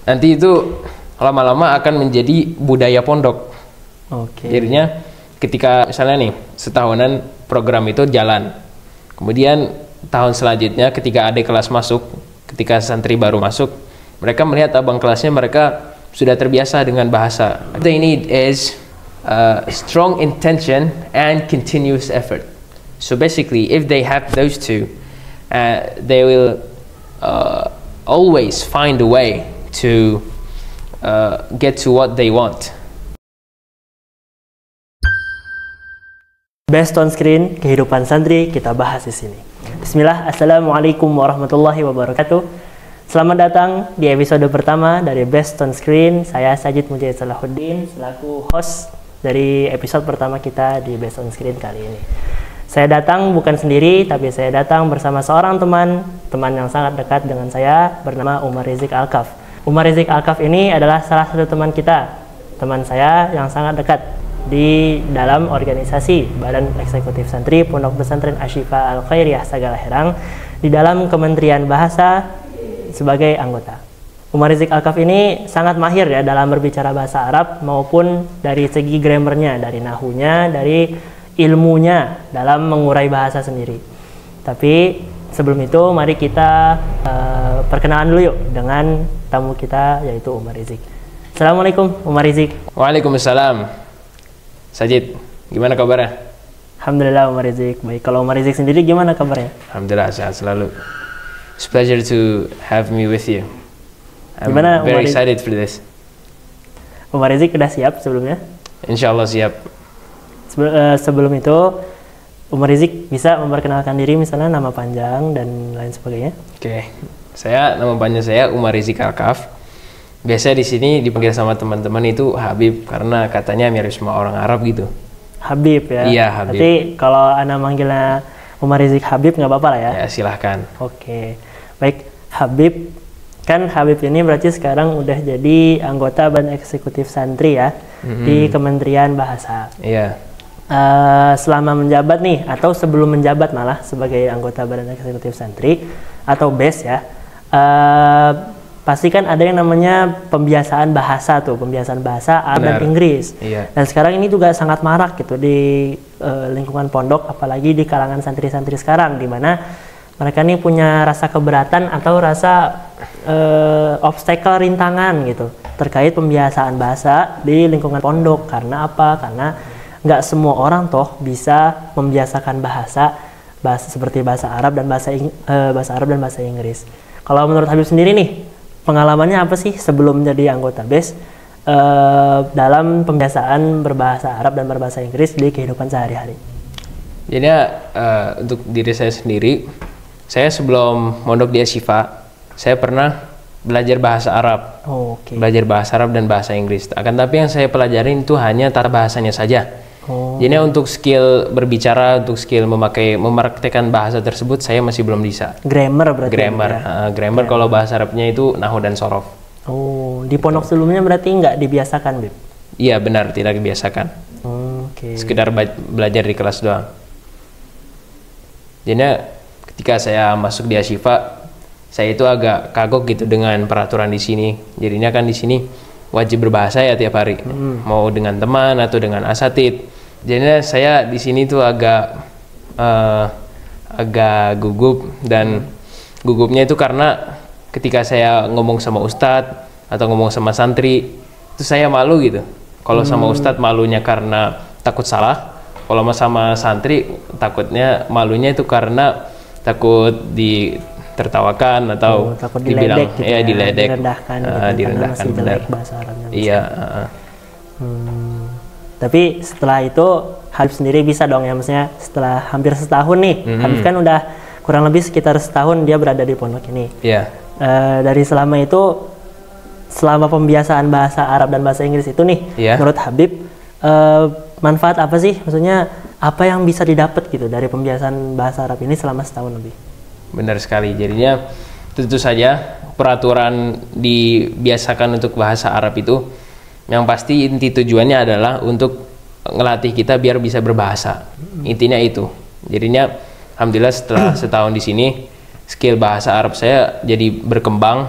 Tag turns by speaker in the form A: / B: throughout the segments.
A: Nanti itu lama-lama akan menjadi budaya pondok.
B: Oke.
A: Jadinya ketika misalnya nih setahunan program itu jalan, kemudian tahun selanjutnya ketika adik kelas masuk, ketika santri baru masuk, mereka melihat abang kelasnya mereka sudah terbiasa dengan bahasa. What they need is strong intention and continuous effort. So basically, if they have those two, they will always find a way to get to what they want.
B: Best on screen, kehidupan santri kita bahas di sini. Bismillah, assalamualaikum warahmatullahi wabarakatuh. Selamat datang di episode pertama dari Best on Screen. Saya Sajid Mujahid Salahuddin selaku host dari episode pertama kita di Best on Screen kali ini. Saya datang bukan sendiri, tapi saya datang bersama seorang teman yang sangat dekat dengan saya bernama Umar Rizik Alkaf. Umar Rizik Alkaf ini adalah salah satu teman kita, teman saya yang sangat dekat di dalam organisasi Badan Eksekutif Santri Pondok Pesantren Asy-Syifa Al-Khairiyah Sagala Herang di dalam Kementerian Bahasa sebagai anggota. Umar Rizik Alkaf ini sangat mahir ya dalam berbicara bahasa Arab maupun dari segi grammarnya, dari nahunya, dari ilmunya dalam mengurai bahasa sendiri. Tapi sebelum itu mari kita perkenalan dulu yuk dengan tamu kita yaitu Umar Rizik. Assalamualaikum Umar Rizik.
A: Waalaikumsalam. Sajid, gimana kabarnya?
B: Alhamdulillah Umar Rizik. Baik, kalau Umar Rizik sendiri gimana kabarnya?
A: Alhamdulillah sehat selalu. It's a pleasure to have me with you. I'm
B: Gimana,
A: very
B: Umar Rizik?
A: excited for this.
B: Umar Rizik udah siap sebelumnya?
A: Insyaallah siap.
B: Sebelum itu Umar Rizik bisa memperkenalkan diri misalnya nama panjang dan lain sebagainya.
A: Oke. Nama panjang saya Umar Rizik Alkaf. Biasanya di sini dipanggil sama teman-teman itu Habib karena katanya mirip sama orang Arab gitu.
B: Habib ya?
A: Iya, Habib.
B: Berarti kalau Anda manggilnya Umar Rizik Habib nggak apa-apa lah ya?
A: Ya, silahkan.
B: Oke. Baik, Habib. Kan Habib ini berarti sekarang udah jadi anggota Badan Eksekutif Santri ya, di Kementerian Bahasa.
A: Iya.
B: Selama menjabat nih, atau sebelum menjabat malah sebagai anggota Badan Eksekutif Santri, atau BES ya, pasti kan ada yang namanya pembiasaan bahasa tuh, pembiasaan bahasa Arab dan Inggris.
A: Iya.
B: Dan sekarang ini juga sangat marak gitu di lingkungan pondok, apalagi di kalangan santri-santri sekarang, di mana mereka nih punya rasa keberatan atau rasa obstacle, rintangan gitu terkait pembiasaan bahasa di lingkungan pondok. Karena apa? Karena nggak semua orang toh bisa membiasakan bahasa seperti bahasa Arab dan bahasa Arab dan bahasa Inggris. Kalau menurut Habib sendiri nih, pengalamannya apa sih sebelum jadi anggota BES dalam pembiasaan berbahasa Arab dan berbahasa Inggris di kehidupan sehari-hari?
A: Jadi untuk diri saya sendiri, saya sebelum mondok di Asy-Syifa, saya pernah belajar bahasa Arab.
B: Oke.
A: Belajar bahasa Arab dan bahasa Inggris. Akan tapi yang saya pelajarin itu hanya tata bahasanya saja. Jadi untuk skill berbicara, untuk skill mempraktekkan bahasa tersebut saya masih belum bisa.
B: Grammar berarti.
A: Grammar,
B: ya?
A: Grammar kalau bahasa Arabnya itu nahu dan sorof.
B: Oh, di pondok sebelumnya berarti nggak dibiasakan, Bib?
A: Iya benar, tidak dibiasakan.
B: Oke.
A: Sekedar belajar di kelas doang. Jadi ketika saya masuk di Asy-Syifa, saya itu agak kagok gitu dengan peraturan di sini. Jadinya kan di sini wajib berbahasa ya tiap hari, mau dengan teman atau dengan asatid. Jadi saya di sini tuh agak gugup, dan gugupnya itu karena ketika saya ngomong sama ustadz atau ngomong sama santri itu saya malu gitu. Kalau sama ustadz malunya karena takut salah, kalau sama santri takutnya malunya itu karena takut ditertawakan atau
B: takut
A: dibilang
B: diledek gitu ya,
A: diledek,
B: direndahkan,
A: direndahkan benar.
B: Bahasa Arabnya
A: Iya.
B: Tapi setelah itu Habib sendiri bisa dong ya, maksudnya setelah hampir setahun nih, Habib kan udah kurang lebih sekitar setahun dia berada di pondok ini.
A: Iya.
B: Dari selama itu, selama pembiasaan bahasa Arab dan bahasa Inggris itu nih, menurut Habib manfaat apa sih? Maksudnya apa yang bisa didapat gitu dari pembiasaan bahasa Arab ini selama setahun lebih?
A: Benar sekali. Jadinya tentu saja peraturan dibiasakan untuk bahasa Arab itu yang pasti inti tujuannya adalah untuk ngelatih kita biar bisa berbahasa. Intinya itu. Jadinya alhamdulillah setelah setahun di sini skill bahasa Arab saya jadi berkembang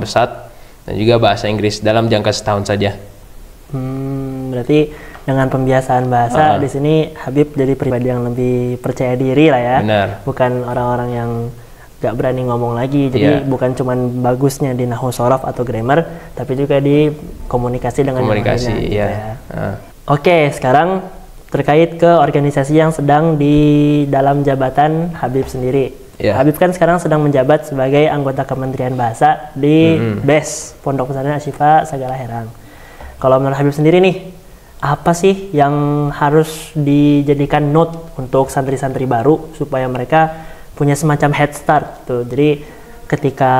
A: pesat, dan juga bahasa Inggris dalam jangka setahun saja.
B: Berarti dengan pembiasaan bahasa di sini Habib jadi pribadi yang lebih percaya diri lah ya.
A: Benar.
B: Bukan orang-orang yang gak berani ngomong lagi. Jadi bukan cuman bagusnya di nahwu shorof atau grammar, tapi juga di komunikasi dengan
A: komunikasi,
B: yang lainnya,
A: ya.
B: gitu ya. Oke, sekarang terkait ke organisasi yang sedang di dalam jabatan Habib sendiri. Habib kan sekarang sedang menjabat sebagai anggota Kementerian Bahasa di BES, Pondok Pesantren Asy-Syifa Sagala Herang. Kalau menurut Habib sendiri nih, apa sih yang harus dijadikan note untuk santri-santri baru supaya mereka punya semacam head start tuh. Jadi ketika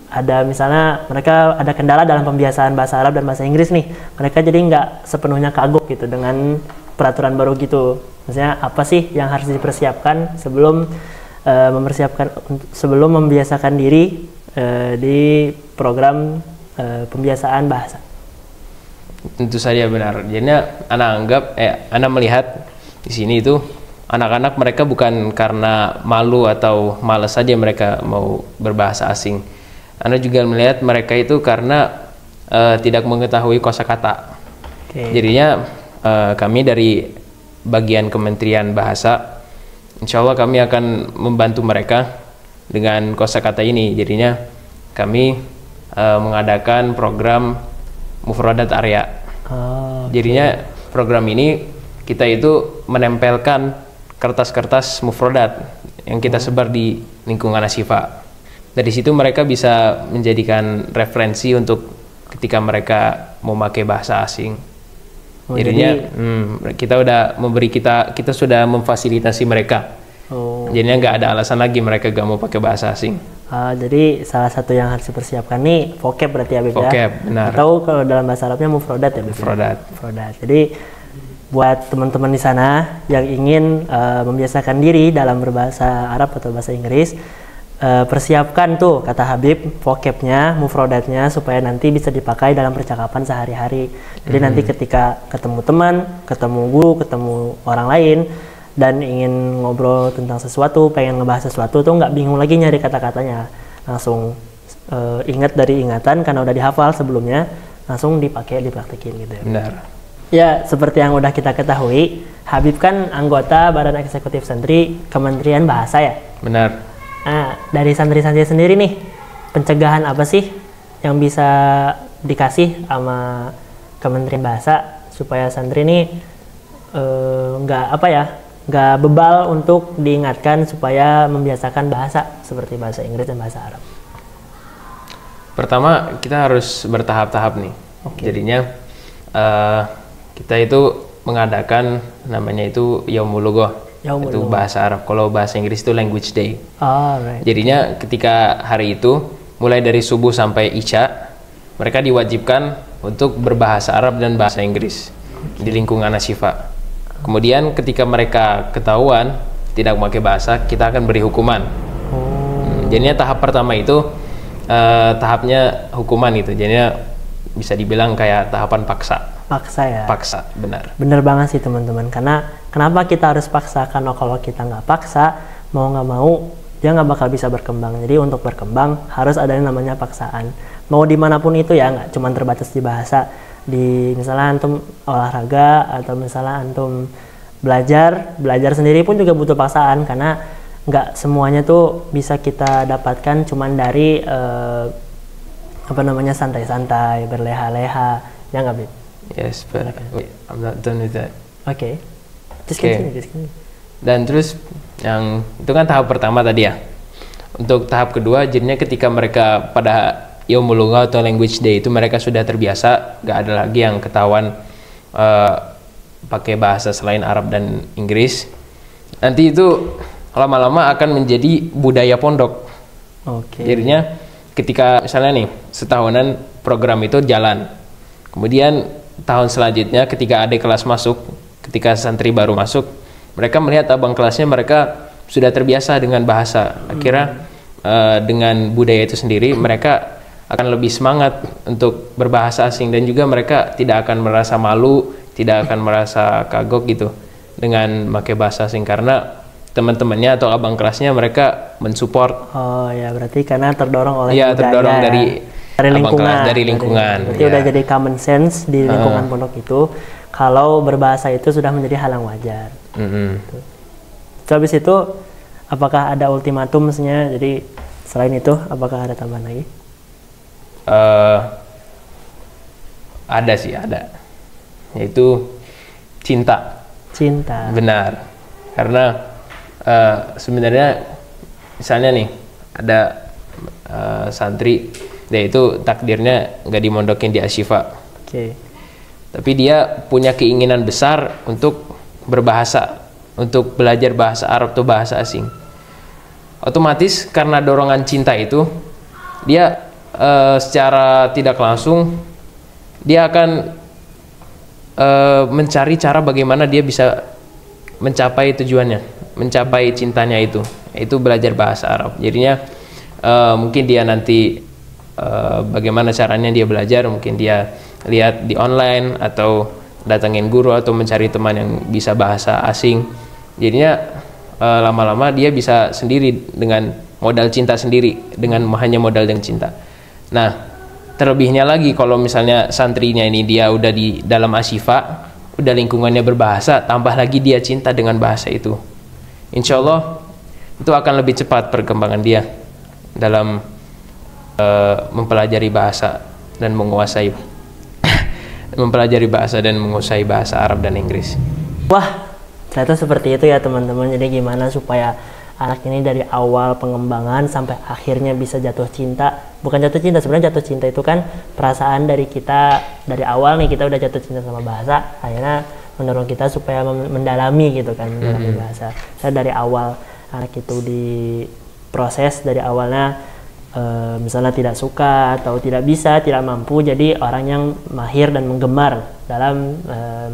B: ada misalnya mereka ada kendala dalam pembiasaan bahasa Arab dan bahasa Inggris nih, mereka jadi nggak sepenuhnya kagok gitu dengan peraturan baru gitu. Maksudnya apa sih yang harus dipersiapkan sebelum sebelum membiasakan diri di program pembiasaan bahasa?
A: Tentu saja benar. Jadinya anak melihat di sini itu anak-anak mereka bukan karena malu atau malas saja mereka mau berbahasa asing. Anak juga melihat mereka itu karena tidak mengetahui kosakata. Jadinya kami dari bagian Kementerian Bahasa, insya Allah kami akan membantu mereka dengan kosakata ini. Jadinya kami mengadakan program Mufradat Arya. Jadinya program ini kita itu menempelkan kertas-kertas mufradat yang kita sebar di lingkungan Asy-Syifa. Dari situ mereka bisa menjadikan referensi untuk ketika mereka mau pakai bahasa asing. Jadinya kita sudah memfasilitasi mereka. Jadinya nggak ada alasan lagi mereka gak mau pakai bahasa asing.
B: Jadi salah satu yang harus dipersiapkan nih vocab berarti ya, Beb, ya?
A: Benar.
B: Atau kalau dalam bahasa Arabnya mufradat ya, Beb? Mufradat. Jadi buat teman-teman di sana yang ingin membiasakan diri dalam berbahasa Arab atau bahasa Inggris, persiapkan tuh kata Habib vocabnya, mufradatnya supaya nanti bisa dipakai dalam percakapan sehari-hari. Jadi nanti ketika ketemu teman, ketemu guru, ketemu orang lain, dan ingin ngobrol tentang sesuatu, pengen ngebahas sesuatu tuh nggak bingung lagi nyari kata-katanya, langsung ingat dari ingatan karena udah dihafal sebelumnya, langsung dipakai, dipraktekin gitu ya.
A: Benar.
B: Ya, seperti yang udah kita ketahui, Habib kan anggota Badan Eksekutif Santri Kementerian Bahasa ya.
A: Benar.
B: Nah, dari santri-santri sendiri nih, pencegahan apa sih yang bisa dikasih sama Kementerian Bahasa supaya santri nih nggak bebal untuk diingatkan supaya membiasakan bahasa seperti bahasa Inggris dan bahasa Arab?
A: Pertama, kita harus bertahap-tahap nih. Jadinya kita itu mengadakan namanya itu Yaumul Lughah, itu bahasa Arab. Kalau bahasa Inggris itu Language Day. Jadinya ketika hari itu mulai dari subuh sampai isya, mereka diwajibkan untuk berbahasa Arab dan bahasa Inggris di lingkungan Asy-Syifa. Kemudian ketika mereka ketahuan tidak memakai bahasa, kita akan beri hukuman. Jadinya tahap pertama itu tahapnya hukuman itu. Jadinya bisa dibilang kayak tahapan paksa.
B: Paksa ya?
A: Paksa, benar.
B: Bener banget sih teman-teman. Karena kenapa kita harus paksa? Karena kalau kita nggak paksa, mau nggak mau, dia nggak bakal bisa berkembang. Jadi untuk berkembang harus ada yang namanya paksaan. Mau dimanapun itu ya, nggak cuma terbatas di bahasa. Di misalnya antum olahraga atau misalnya antum belajar sendiri pun juga butuh paksaan, karena nggak semuanya tuh bisa kita dapatkan cuman dari santai-santai, berleha-leha, ya nggak, Bib?
A: Yes, but I'm not done with that.
B: Just continue.
A: Dan terus yang itu kan tahap pertama tadi ya. Untuk tahap kedua, jadinya ketika mereka pada Yaumul Lughah atau Language Day itu mereka sudah terbiasa, gak ada lagi yang ketahuan pakai bahasa selain Arab dan Inggris. Nanti itu lama-lama akan menjadi budaya pondok. Jadinya ketika misalnya nih setahunan program itu jalan, kemudian tahun selanjutnya ketika adik kelas masuk, ketika santri baru masuk, mereka melihat abang kelasnya mereka sudah terbiasa dengan bahasa. Akhirnya dengan budaya itu sendiri mereka akan lebih semangat untuk berbahasa asing, dan juga mereka tidak akan merasa malu, tidak akan merasa kagok gitu dengan pakai bahasa asing karena teman-temannya atau abang kelasnya mereka mensupport.
B: Berarti karena terdorong oleh budaya.
A: Terdorong dari
B: dari
A: abang
B: lingkungan.
A: kelas, dari lingkungan.
B: Berarti udah jadi common sense di lingkungan pondok itu kalau berbahasa itu sudah menjadi hal yang wajar. Terus habis itu apakah ada ultimatum maksudnya? Jadi selain itu apakah ada tambahan lagi?
A: Ada sih, ada. Yaitu cinta.
B: Cinta.
A: Benar. Karena sebenarnya misalnya nih ada santri, dia itu takdirnya nggak dimondokin di Asyifa.
B: Oke.
A: Tapi dia punya keinginan besar untuk berbahasa, untuk belajar bahasa Arab atau bahasa asing. Otomatis karena dorongan cinta itu, dia secara tidak langsung dia akan mencari cara bagaimana dia bisa mencapai tujuannya, mencapai cintanya itu belajar bahasa Arab. Jadinya mungkin dia nanti bagaimana caranya dia belajar, mungkin dia lihat di online atau datangin guru atau mencari teman yang bisa bahasa asing. Jadinya lama-lama dia bisa sendiri dengan modal cinta sendiri, dengan hanya modal dan cinta. Nah, terlebihnya lagi kalau misalnya santrinya ini dia udah di dalam Asyifa, udah lingkungannya berbahasa, tambah lagi dia cinta dengan bahasa itu. Insya Allah itu akan lebih cepat perkembangan dia dalam mempelajari bahasa dan menguasai bahasa Arab dan Inggris.
B: Wah, ternyata seperti itu ya teman-teman. Jadi gimana supaya anak ini dari awal pengembangan sampai akhirnya bisa jatuh cinta. Bukan jatuh cinta, sebenarnya jatuh cinta itu kan perasaan dari kita dari awal nih, kita udah jatuh cinta sama bahasa, akhirnya mendorong kita supaya mendalami gitu kan, mendalami bahasa. Saya dari awal anak itu diproses dari awalnya misalnya tidak suka atau tidak bisa, tidak mampu, jadi orang yang mahir dan menggemar dalam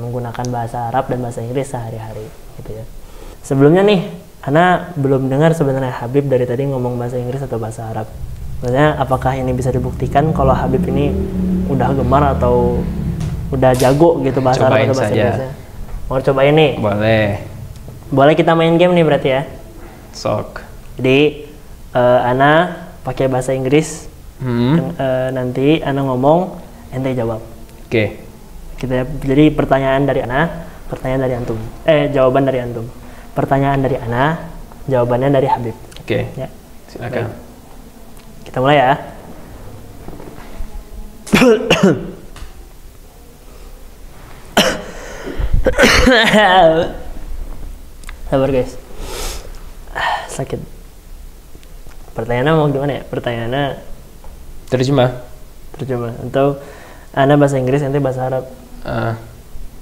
B: menggunakan bahasa Arab dan bahasa Inggris sehari-hari gitu ya. Sebelumnya nih, Ana belum dengar sebenarnya Habib dari tadi ngomong bahasa Inggris atau bahasa Arab. Maksudnya apakah ini bisa dibuktikan kalau Habib ini udah gemar atau udah jago gitu bahasa Arab atau bahasa Inggrisnya? Mau cobain nih?
A: Boleh.
B: Boleh kita main game nih berarti ya?
A: Sok.
B: Jadi Ana pakai bahasa Inggris, nanti Ana ngomong, ente jawab.
A: Oke.
B: Jadi pertanyaan dari Ana, pertanyaan dari antum. Jawaban dari antum. Pertanyaan dari Ana, jawabannya dari Habib.
A: Oke.
B: Ya.
A: Silakan.
B: Baik. Kita mulai ya. Sabar guys. Sakit. Pertanyaannya mau gimana ya? Pertanyaannya
A: Terjemah.
B: Atau Ana bahasa Inggris, nanti bahasa Arab.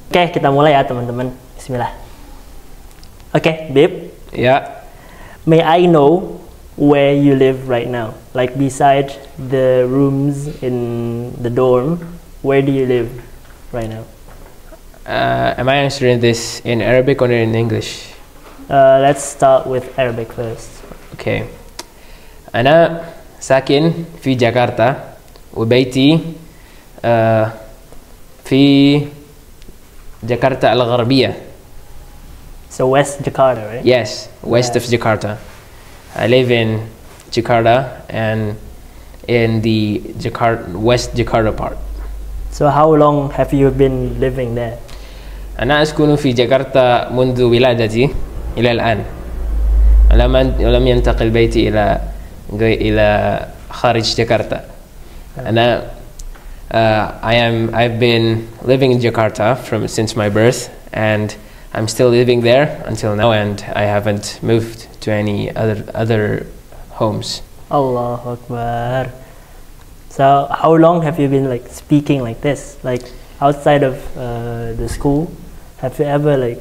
B: Oke, kita mulai ya teman-teman. Bismillah. Oke, Bib.
A: Ya.
B: May I know where you live right now? Like beside the rooms in the dorm, where do you live right now?
A: Am I answering this in Arabic or in English?
B: Let's start with Arabic first.
A: Okay. أنا ساكن في جاكرتا وبيتي في جاكرتا الغربية.
B: So West Jakarta, right?
A: Yes, west of Jakarta. I live in Jakarta and in the West Jakarta part.
B: So how long have you been living there?
A: أنا أسكن في جاكرتا منذ ولادتي إلى الآن. لم ينتقل بيتي إلى خارج جاكرتا. أنا I've been living in Jakarta since my birth, and I'm still living there until now, and I haven't moved to any other homes.
B: Allahu Akbar. So how long have you been like speaking like this? Like outside of the school, have you ever like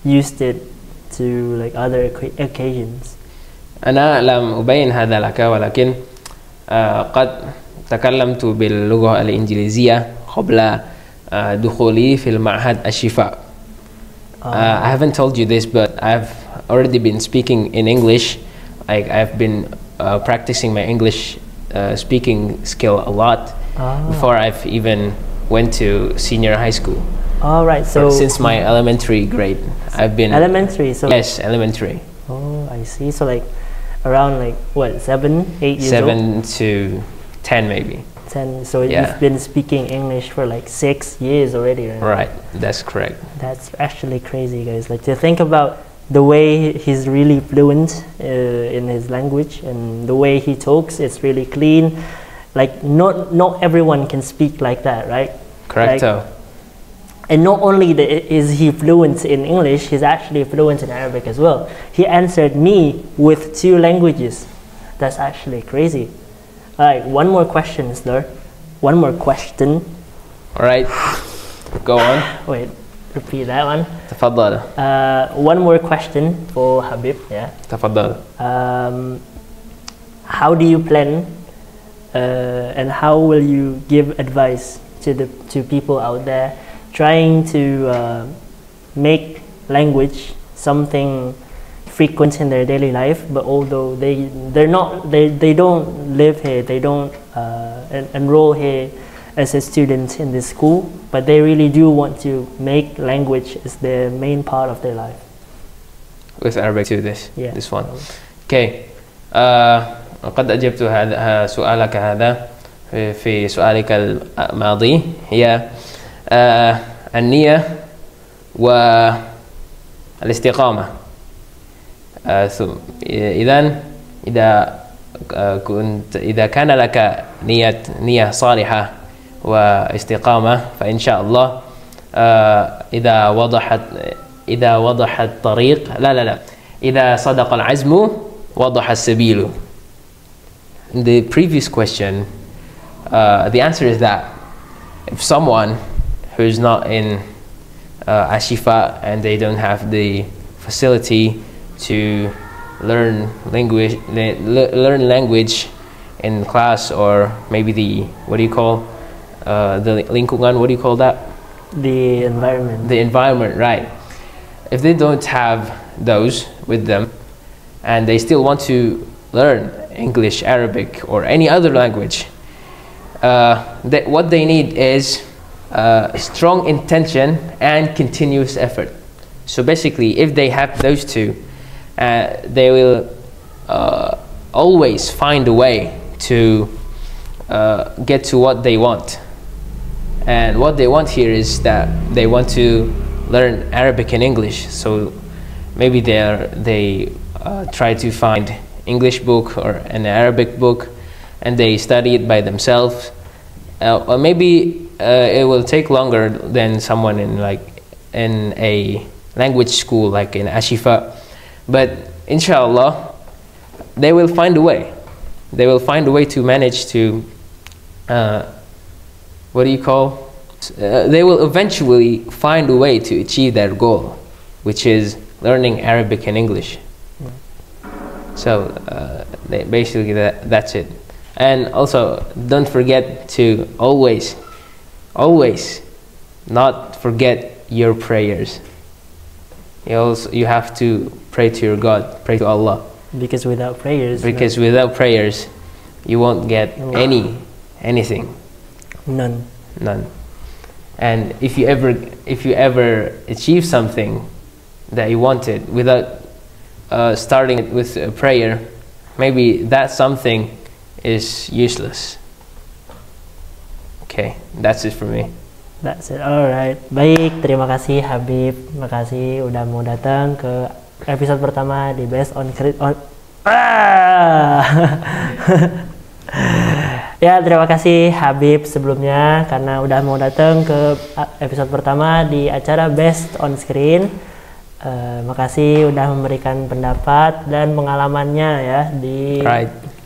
B: used it to like other occasions?
A: أنا لم أبين هذا لك، ولكن قد تكلمت باللغة الإنجليزية قبل دخولي في المعهد الشفاء. I haven't told you this, but I've already been speaking in English. I've been practicing my English speaking skill a lot before I've even went to senior high school.
B: All right, so
A: since my elementary grade, I've been
B: elementary. So
A: yes, elementary.
B: Oh, I see. So like around like what, 7, 8 years old?
A: 7 to 10 maybe.
B: 10. So
A: Yeah.
B: you've been speaking English for like 6 years already, right?
A: Right, that's correct.
B: That's actually crazy, guys. Like to think about the way he's really fluent in his language, and the way he talks, it's really clean. Like not everyone can speak like that, right?
A: Correcto.
B: And not only is he fluent in English, he's actually fluent in Arabic as well. He answered me with 2 languages. That's actually crazy. All right, one more question, sir. One more question.
A: All right, go on.
B: Wait, repeat that one.
A: تفضل.
B: One more question for Habib. Yeah.
A: تفضل.
B: How do you plan, and how will you give advice to people out there trying to make language something frequent in their daily life, but although they don't live here, they don't enroll here as a student in this school, but they really do want to make language as their main part of their life.
A: With Arabic to this,
B: Yeah.
A: this one. Okay. قد أجبت هذا سؤالك هذا في سؤالك الماضي، هي النية والاستقامة. إذا كان لك نية صالحة واستقامة، فإن شاء الله إذا وضح الطريق إذا صدق العزم وضح السبيل. In the previous question, the answer is that if someone who's not in Ashifa and they don't have the facility to learn language in class, or maybe the lingkungan, what do you call that?
B: The environment.
A: The environment, right. If they don't have those with them and they still want to learn English, Arabic, or any other language, what they need is strong intention and continuous effort. So basically, if they have those two, they will always find a way to get to what they want. And what they want here is that they want to learn Arabic and English. So maybe they try to find English book or an Arabic book, and they study it by themselves. Or maybe it will take longer than someone in a language school like in Ashifa, but inshallah they will find a way. They will find a way to manage to they will eventually find a way to achieve their goal, which is learning Arabic and English. So basically that's it. And also, don't forget to always not forget your prayers. You have to pray to your God, pray to Allah.
B: Because without prayers,
A: without prayers, you won't get anything.
B: None.
A: And if you ever achieve something that you wanted without starting it with a prayer, maybe that something is useless. Okay, that's it for me.
B: That's it. Alright. Baik, terima kasih Habib. Makasih udah mau datang ke episode pertama di Based on Ya, terima kasih Habib sebelumnya karena udah mau datang ke episode pertama di acara Based on Screen. Makasih udah memberikan pendapat dan pengalamannya ya di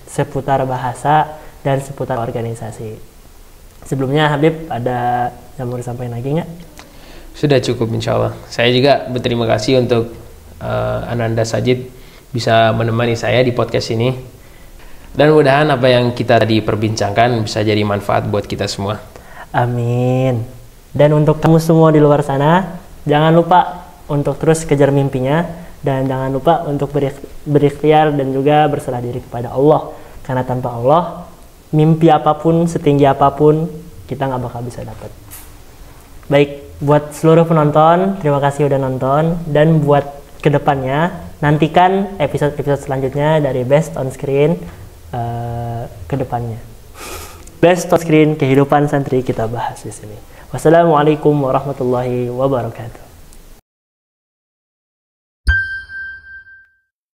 B: seputar bahasa dan seputar organisasi. Sebelumnya Habib ada yang mau disampaikan lagi nggak?
A: Sudah cukup insya Allah. Saya juga berterima kasih untuk Ananda Sajid bisa menemani saya di podcast ini. Dan mudah-mudahan apa yang kita tadi perbincangkan bisa jadi manfaat buat kita semua.
B: Amin. Dan untuk kamu semua di luar sana, jangan lupa untuk terus kejar mimpinya, dan jangan lupa untuk berikhtiar dan juga berserah diri kepada Allah. Karena tanpa Allah, mimpi apapun, setinggi apapun, kita nggak bakal bisa dapat. Baik, buat seluruh penonton, terima kasih udah nonton. Dan buat kedepannya, nantikan episode-episode selanjutnya dari Based on Screen kedepannya. Best on Screen, kehidupan santri kita bahas di sini. Wassalamualaikum warahmatullahi wabarakatuh.